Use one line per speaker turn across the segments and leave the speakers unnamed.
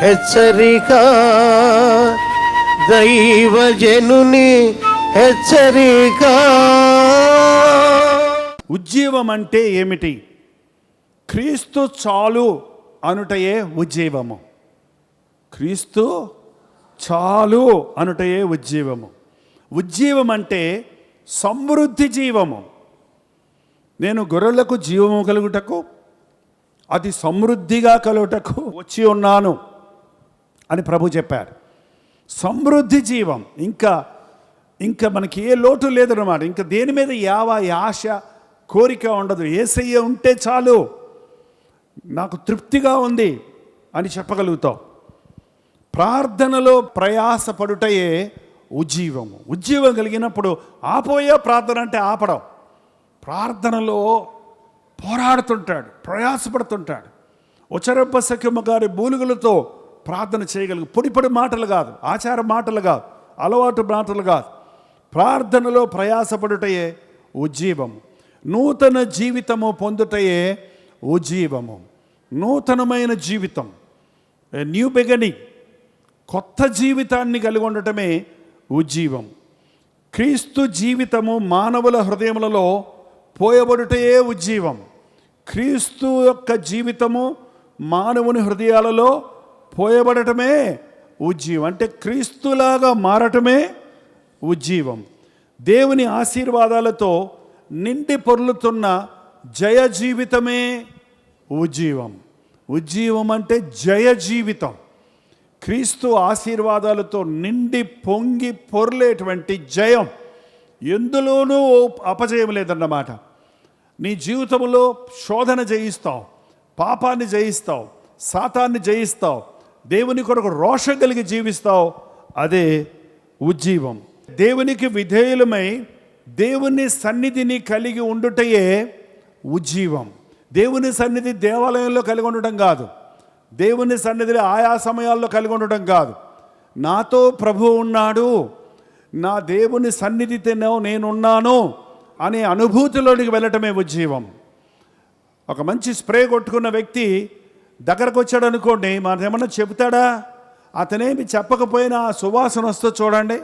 హెచ్చరిక, దైవజనుని హెచ్చరిక.
ఉజ్జీవం అంటే ఏమిటి? క్రీస్తు చాలు అనుటయే ఉజ్జీవము. క్రీస్తు చాలు అనుటయే ఉజ్జీవము. ఉజ్జీవం అంటే సమృద్ధి జీవము. నేను గొర్రెలకు జీవము కలుగుటకు, అది సమృద్ధిగా కలుగుటకు వచ్చి ఉన్నాను అని ప్రభు చెప్పారు. సమృద్ధి జీవం. ఇంకా మనకి ఏ లోటు లేదన్నమాట. ఇంకా దేని మీద ఆశ కోరిక ఉండదు. యేసయ్య ఉంటే చాలు, నాకు తృప్తిగా ఉంది అని చెప్పగలుగుతావు. ప్రార్థనలో ప్రయాసపడుటయే ఉజ్జీవము. ఉజ్జీవం కలిగినప్పుడు ఆపోయే ప్రార్థన అంటే ఆపడం. ప్రార్థనలో పోరాడుతుంటాడు, ప్రయాసపడుతుంటాడు. ఉచరబ్బ సఖ్యమ్మ గారి మూలుగులతో ప్రార్థన చేయగలిగి, పొడి మాటలు కాదు, ఆచార మాటలు కాదు, అలవాటు మాటలు కాదు. ప్రార్థనలో ప్రయాసపడుటయే ఉజ్జీవము. నూతన జీవితము పొందుటయే ఉజ్జీవము. నూతనమైన జీవితం, న్యూ బిగినింగ్, కొత్త జీవితాన్ని కలిగి ఉండటమే ఉజ్జీవం. క్రీస్తు జీవితము మానవుల హృదయములలో పోయబడుటయే ఉజ్జీవం. క్రీస్తు యొక్క జీవితము మానవుని హృదయాలలో పోయబడటమే ఉజ్జీవం. అంటే క్రీస్తులాగా మారటమే ఉజ్జీవం. దేవుని ఆశీర్వాదాలతో నిండి పొర్లుతున్న జయ జీవితమే ఉజ్జీవం. ఉజ్జీవం అంటే జయ జీవితం. క్రీస్తు ఆశీర్వాదాలతో నిండి పొంగి పొర్లేటువంటి జయం. ఎందులోనూ అపజయం లేదన్నమాట. నీ జీవితంలో శోధన జయిస్తావు, పాపాన్ని జయిస్తావు, సాతాన్ని జయిస్తావు, దేవుని కొరకు రోషం కలిగి జీవిస్తావు. అదే ఉజ్జీవం. దేవునికి విధేయులమై దేవుని సన్నిధిని కలిగి ఉండుటయే ఉజ్జీవం. దేవుని సన్నిధి దేవాలయంలో కలిగి ఉండటం కాదు, దేవుని సన్నిధిని ఆయా సమయాల్లో కలిగి ఉండటం కాదు. నాతో ప్రభు ఉన్నాడు, నా దేవుని సన్నిధితో నేనున్నాను అనే అనుభూతిలోనికి వెళ్ళటమే ఉజ్జీవం. ఒక మంచి స్ప్రే కొట్టుకున్న వ్యక్తి దగ్గరకు వచ్చాడు అనుకోండి, మనకేమన్నా చెబుతాడా? అతనేమి చెప్పకపోయినా ఆ సువాసన వస్తూ చూడండి.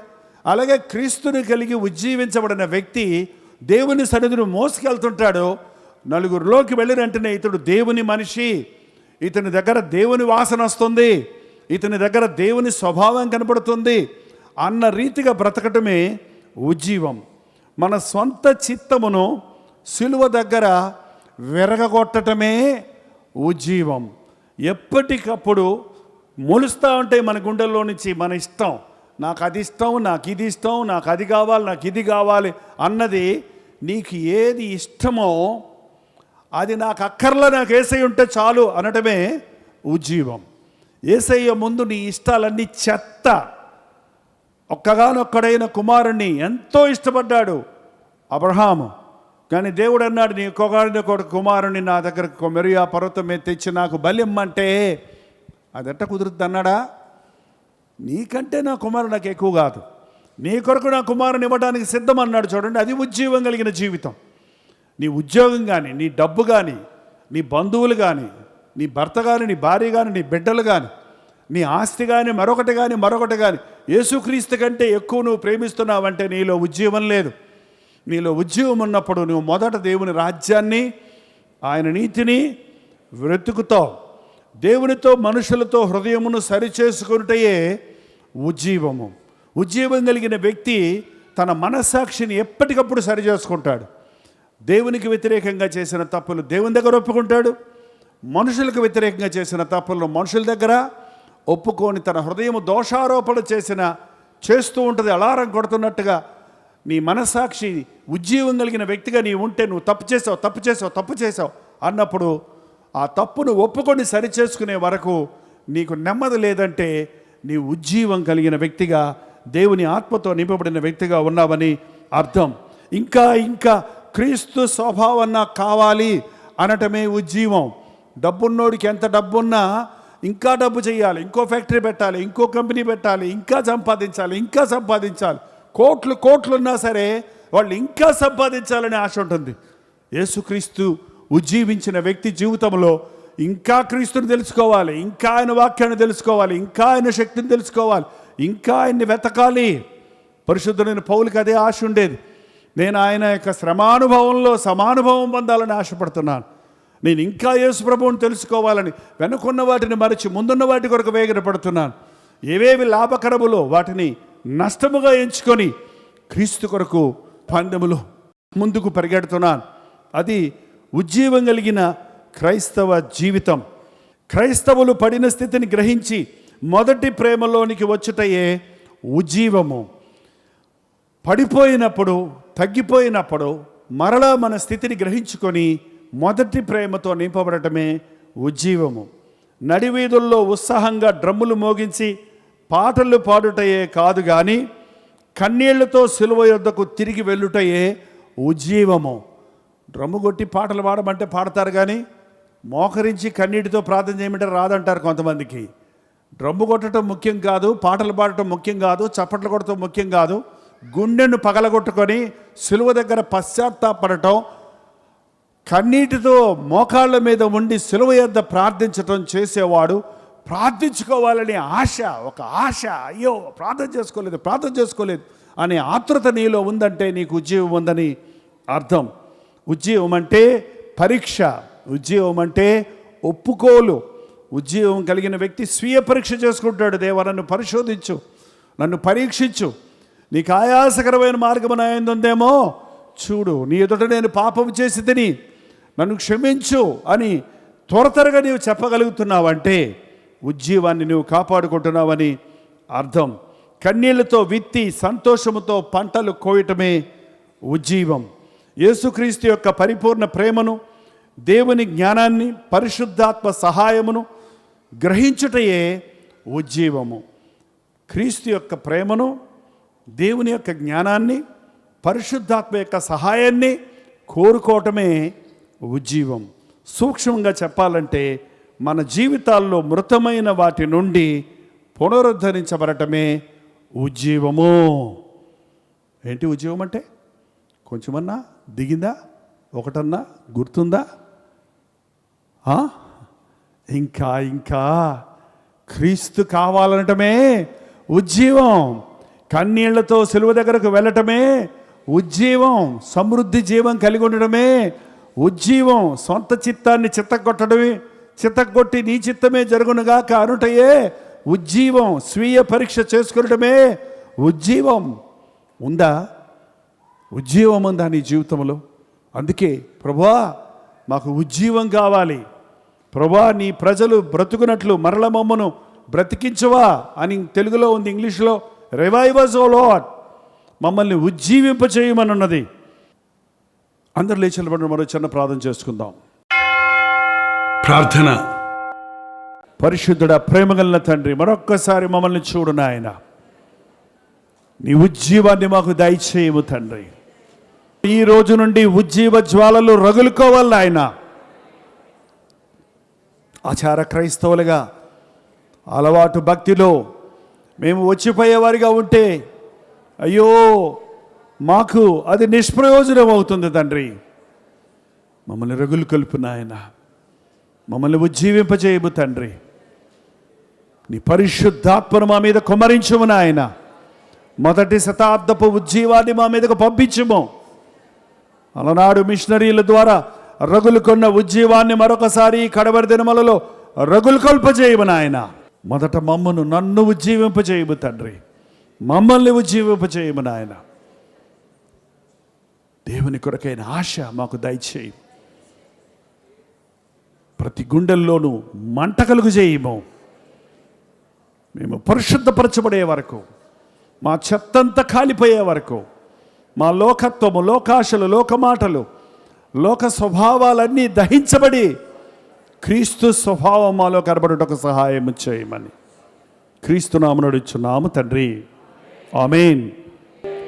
అలాగే క్రీస్తుని కలిగి ఉజ్జీవించబడిన వ్యక్తి దేవుని సన్నిధిని మోసుకెళ్తుంటాడు. నలుగురిలోకి వెళ్ళిన వెంటనే ఇతడు దేవుని మనిషి, ఇతని దగ్గర దేవుని వాసన వస్తుంది, ఇతని దగ్గర దేవుని స్వభావం కనపడుతుంది అన్న రీతిగా బ్రతకటమే ఉజ్జీవం. మన సొంత చిత్తమును సిలువ దగ్గర విరగగొట్టటమే ఉజ్జీవం. ఎప్పటికప్పుడు మొలుస్తూ ఉంటే మన గుండెల్లో నుంచి మన ఇష్టం, నాకు అది ఇష్టం, నాకు ఇది ఇష్టం, నాకు అది కావాలి, నాకు ఇది కావాలి అన్నది. నీకు ఏది ఇష్టమో అది నాకు అక్కర్లా, నాకు యేసయ్య ఉంటే చాలు అనటమే ఉజ్జీవం. యేసయ్య ముందు నీ ఇష్టాలన్నీ చెత్త. ఒక్కగానొక్కడైన కుమారుణ్ణి ఎంతో ఇష్టపడ్డాడు అబ్రహాము. కానీ దేవుడు అన్నాడు, నీ ఒక్కగానొక్క కుమారుణ్ణి నా దగ్గరకు మెరియా పర్వతం మీద తెచ్చి నాకు బలిమ్మంటే అదెట్ట కుదురుద్ది అన్నాడా? నీకంటే నా కుమారుడు నాకు ఎక్కువ కాదు, నీ కొరకు నా కుమారుని ఇవ్వడానికి సిద్ధం అన్నాడు. చూడండి, అది ఉజ్జీవం కలిగిన జీవితం. నీ ఉద్యోగం కానీ, నీ డబ్బు కానీ, నీ బంధువులు కానీ, నీ భర్త కానీ, నీ భార్య కానీ, నీ బిడ్డలు కానీ, నీ ఆస్తి కానీ, మరొకటి కానీ యేసుక్రీస్తు కంటే ఎక్కువ నువ్వు ప్రేమిస్తున్నావంటే నీలో ఉజ్జీవం లేదు. నీలో ఉజ్జీవం ఉన్నప్పుడు నువ్వు మొదట దేవుని రాజ్యాన్ని, ఆయన నీతిని వెతుకుతావు. దేవునితో మనుషులతో హృదయమును సరిచేసుకున్నటయే ఉజ్జీవము. ఉజ్జీవం కలిగిన వ్యక్తి తన మనస్సాక్షిని ఎప్పటికప్పుడు సరిచేసుకుంటాడు. దేవునికి వ్యతిరేకంగా చేసిన తప్పులు దేవుని దగ్గర ఒప్పుకుంటాడు, మనుషులకు వ్యతిరేకంగా చేసిన తప్పులను మనుషుల దగ్గర ఒప్పుకొని తన హృదయం దోషారోపణ చేస్తూ ఉంటుంది. అలారం కొడుతున్నట్టుగా నీ మనస్సాక్షి ఉజ్జీవం కలిగిన వ్యక్తిగా నీ ఉంటే, నువ్వు తప్పు చేసావు అన్నప్పుడు ఆ తప్పును ఒప్పుకొని సరిచేసుకునే వరకు నీకు నెమ్మది లేదంటే నీ ఉజ్జీవం కలిగిన వ్యక్తిగా, దేవుని ఆత్మతో నింపబడిన వ్యక్తిగా ఉన్నావని అర్థం. ఇంకా క్రీస్తు స్వభావం నాకు కావాలి అనటమే ఉజ్జీవం. డబ్బున్నోడికి ఎంత డబ్బున్నా ఇంకా డబ్బు చేయాలి, ఇంకో ఫ్యాక్టరీ పెట్టాలి, ఇంకో కంపెనీ పెట్టాలి, ఇంకా సంపాదించాలి. కోట్లు ఉన్నా సరే వాళ్ళు ఇంకా సంపాదించాలని ఆశ ఉంటుంది. యేసుక్రీస్తు ఉజ్జీవించిన వ్యక్తి జీవితంలో ఇంకా క్రీస్తుని తెలుసుకోవాలి, ఇంకా ఆయన వాక్యాన్ని తెలుసుకోవాలి, ఇంకా ఆయన శక్తిని తెలుసుకోవాలి, ఇంకా ఆయన్ని వెతకాలి. పరిశుద్ధుడైన పౌలుకి అదే ఆశ ఉండేది. నేను ఆయన యొక్క శ్రమానుభవంలో సమానుభవం పొందాలని ఆశపడుతున్నాను. నేను ఇంకా యేసు ప్రభువుని తెలుసుకోవాలని వెనుకున్న వాటిని మరచి ముందున్న వాటి కొరకు వేగిరపడుతున్నాను. ఏవేవి లాభకరములో వాటిని నష్టముగా ఎంచుకొని క్రీస్తు కొరకు పందెములు ముందుకు పరిగెడుతున్నాను. అది ఉజ్జీవం కలిగిన క్రైస్తవ జీవితం. క్రైస్తవులు పడిన స్థితిని గ్రహించి మొదటి ప్రేమలోనికి వచ్చుటయే ఉజ్జీవము. పడిపోయినప్పుడు, తగ్గిపోయినప్పుడు మరలా మన స్థితిని గ్రహించుకొని మొదటి ప్రేమతో నింపబడటమే ఉజ్జీవము. నడివీధుల్లో ఉత్సాహంగా డ్రమ్ములు మోగించి పాటలు పాడుటయే కాదు కానీ కన్నీళ్లతో సిలువ యొద్దకు తిరిగి వెళ్ళుటయే ఉజ్జీవము. డ్రమ్ము కొట్టి పాటలు పాడమంటే పాడతారు కానీ మోకరించి కన్నీటితో ప్రార్థన చేయమంటే రాదంటారు కొంతమందికి. డ్రమ్ము కొట్టడం ముఖ్యం కాదు, పాటలు పాడటం ముఖ్యం కాదు, చప్పట్లు కొట్టడం ముఖ్యం కాదు. గుండెను పగలగొట్టుకొని సిలువ దగ్గర పశ్చాత్తాపడటం, కన్నీటితో మోకాళ్ళ మీద ఉండి సిలువ యొద్ద ప్రార్థించటం చేసేవాడు ప్రార్థించుకోవాలని ఆశ, ఒక ఆశ, అయ్యో ప్రార్థన చేసుకోలేదు అనే ఆతృత నీలో ఉందంటే నీకు ఉజ్జీవం ఉందని అర్థం. ఉజ్జీవం అంటే పరీక్ష, ఉజ్జీవం అంటే ఒప్పుకోలు. ఉజ్జీవం కలిగిన వ్యక్తి స్వీయ పరీక్ష చేసుకుంటాడు. దేవా నన్ను పరిశోధించు, నన్ను పరీక్షించు, నీకు ఆయాసకరమైన మార్గం నాయందుందేమో చూడు, నీ ఎదుట నేను పాపం చేసి తిని నన్ను క్షమించు అని త్వరగా నీవు చెప్పగలుగుతున్నావంటే ఉజ్జీవాన్ని నువ్వు కాపాడుకుంటున్నావని అర్థం. కన్నీళ్లతో విత్తి సంతోషముతో పంటలు కోయటమే ఉజ్జీవం. యేసుక్రీస్తు యొక్క పరిపూర్ణ ప్రేమను, దేవుని జ్ఞానాన్ని, పరిశుద్ధాత్మ సహాయమును గ్రహించుటయే ఉజ్జీవము. క్రీస్తు యొక్క ప్రేమను, దేవుని యొక్క జ్ఞానాన్ని, పరిశుద్ధాత్మ యొక్క సహాయాన్ని కోరుకోవటమే ఉజ్జీవం. సూక్ష్మంగా చెప్పాలంటే మన జీవితాల్లో మృతమైన వాటి నుండి పునరుద్ధరించబడటమే ఉజ్జీవము. ఏంటి ఉజ్జీవం అంటే? కొంచెమన్నా దిగిందా? ఒకటన్నా గుర్తుందా? ఇంకా ఇంకా క్రీస్తు కావాలనటమే ఉజ్జీవం. కన్నీళ్లతో సిలువ దగ్గరకు వెళ్ళటమే ఉజ్జీవం. సమృద్ధి జీవం కలిగి ఉండడమే ఉజ్జీవం. సొంత చిత్తాన్ని చిత్తగొట్టి నీ చిత్తమే జరుగునుగాక అనుటయే ఉజ్జీవం. స్వీయ పరీక్ష చేసుకునటమే ఉజ్జీవం. ఉందా? ఉజ్జీవం ఉందా నీ జీవితంలో? అందుకే ప్రభువా మాకు ఉజ్జీవం కావాలి, ప్రభువా నీ ప్రజలు బ్రతుకున్నట్లు మరల మమ్మను బ్రతికించవా అని తెలుగులో ఉంది, ఇంగ్లీష్లో రివైవ్ us O Lord, మమ్మల్ని ఉజ్జీవింపచేయమనున్నది. అందరు లేచి నిలబడి మరో చిన్న ప్రార్థన చేసుకుందాం. ప్రార్థన. పరిశుద్ధుడా, ప్రేమగల తండ్రి, మరొక్కసారి మమ్మల్ని చూడు నాయన. నీ ఉజ్జీవాన్ని మాకు దయచేయము తండ్రి. ఈ రోజు నుండి ఉజ్జీవ జ్వాలలు రగులుకోవాలి నాయన. ఆచార క్రైస్తవులుగా అలవాటు భక్తిలో మేము వచ్చిపోయేవారిగా ఉంటే అయ్యో మాకు అది నిష్ప్రయోజనం అవుతుంది తండ్రి. మమ్మల్ని రగులు కలుపు నాయన, మమ్మల్ని ఉజ్జీవింపజేయము తండ్రి. నీ పరిశుద్ధాత్మను మా మీద కుమ్మరించుము నాయన. మొదటి శతాబ్దపు ఉజ్జీవాన్ని మా మీదకు పంపించుము. అలనాడు మిషనరీల ద్వారా రగులుకొన్న ఉజ్జీవాన్ని మరొకసారి కడవరి దినములలో రగులు కల్పజేయము నాయన. మొదట నన్ను ఉజ్జీవింపజేయము తండ్రి, మమ్మల్ని ఉజ్జీవింపజేయము నాయన. దేవుని కొరకైన ఆశ మాకు దయచేయి. ప్రతి గుండెల్లోనూ మంట కలుగు చేయము. మేము పరిశుద్ధపరచబడే వరకు, మా చెత్తంతా కాలిపోయే వరకు, మా లోకత్వము, లోకాశలు, లోకమాటలు, లోక స్వభావాలన్నీ దహించబడి క్రీస్తు స్వభావం మాలో కనబడుటకు సహాయం చేయమని క్రీస్తు నామమున అడుగుచున్నాము తండ్రి, ఆమేన్.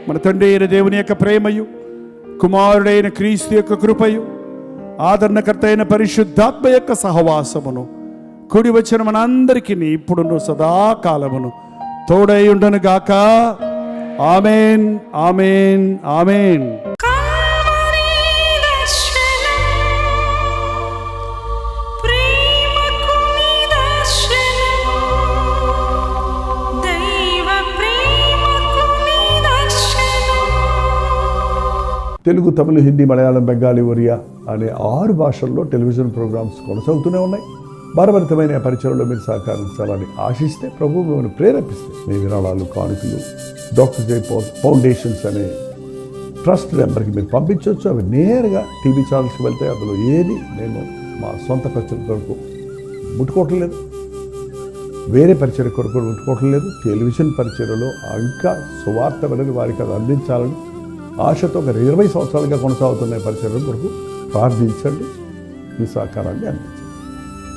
మన తండ్రి అయిన దేవుని యొక్క ప్రేమయు, కుమారుడైన క్రీస్తు యొక్క కృపయు, ఆదరణకర్త అయిన పరిశుద్ధాత్మ యొక్క సహవాసమును కూడి వచ్చిన మనందరికీ ఇప్పుడును సదాకాలమును తోడై ఉండును గాక. ఆమేన్, ఆమేన్, ఆమేన్.
ప్రేమ తెలుగు, తమిళ, హిందీ, మలయాళం, బెంగాలీ, ఒరియా అనే 6 భాషల్లో టెలివిజన్ ప్రోగ్రామ్స్ కొనసాగుతూనే ఉన్నాయి. భారభరితమైన పరిచయంలో మీరు సహకరించాలని ఆశిస్తే, ప్రభువు మిమ్మల్ని ప్రేరేపిస్తే మీ విరాళాలు, కానుకలు డాక్టర్ జై ఫౌండేషన్స్ అనే ట్రస్ట్ నెంబర్కి మీరు పంపించవచ్చు. అవి నేరుగా టీవీ ఛానల్స్కి వెళ్తే అందులో ఏది మేము మా సొంత ఖర్చుల కొరకు ముట్టుకోవటం లేదు, వేరే పరిచయ కొరకు ముట్టుకోవటం లేదు. టెలివిజన్ పరిచయలో ఇంకా సువార్త అనేది వారికి అది అందించాలని ఆశతో ఒక 20 సంవత్సరాలుగా కొనసాగుతున్న పరిచయం కొరకు ప్రార్థించండి, మీ సహకారాన్ని అందించండి.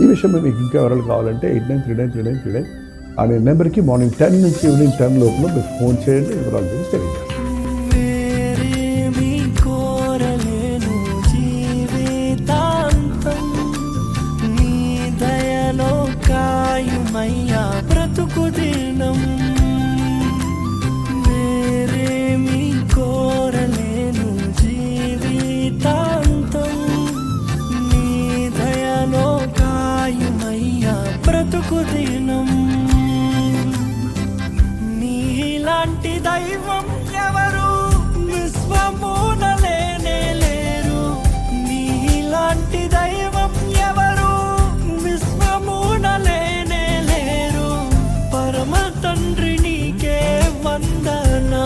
ఈ విషయంలో మీకు ఇంకా వివరాలు కావాలంటే 89393939 అనే నెంబర్కి మార్నింగ్ 10 నుంచి ఈవినింగ్ 10 లోపల మీరు ఫోన్ చేయండి, వివరాల గురించి తెలియజేస్తాను.
బ్రతుకు దినం వేరేమి కోరలేను, జీవితాంతం నీ దయలో కాయుమయ్యా బ్రతుకు దినం. నీలాంటి దైవం ఎవరు విశ్వమున లేనే లేరు, నీలాంటి దైవం ఎవరు విశ్వమున లేనే లేరు. పరమ తండ్రి నీకే వందనా,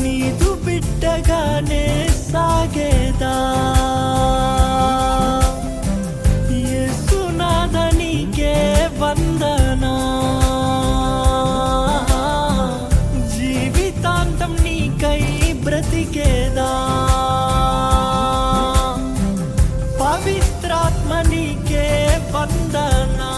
నీదు బిడ్డగానే సాగేదా. యేసునాథ నీకే వందనా, జీవితాంతం నీకై బ్రతికేదా. పవిత్రాత్మ నీకే వందనా.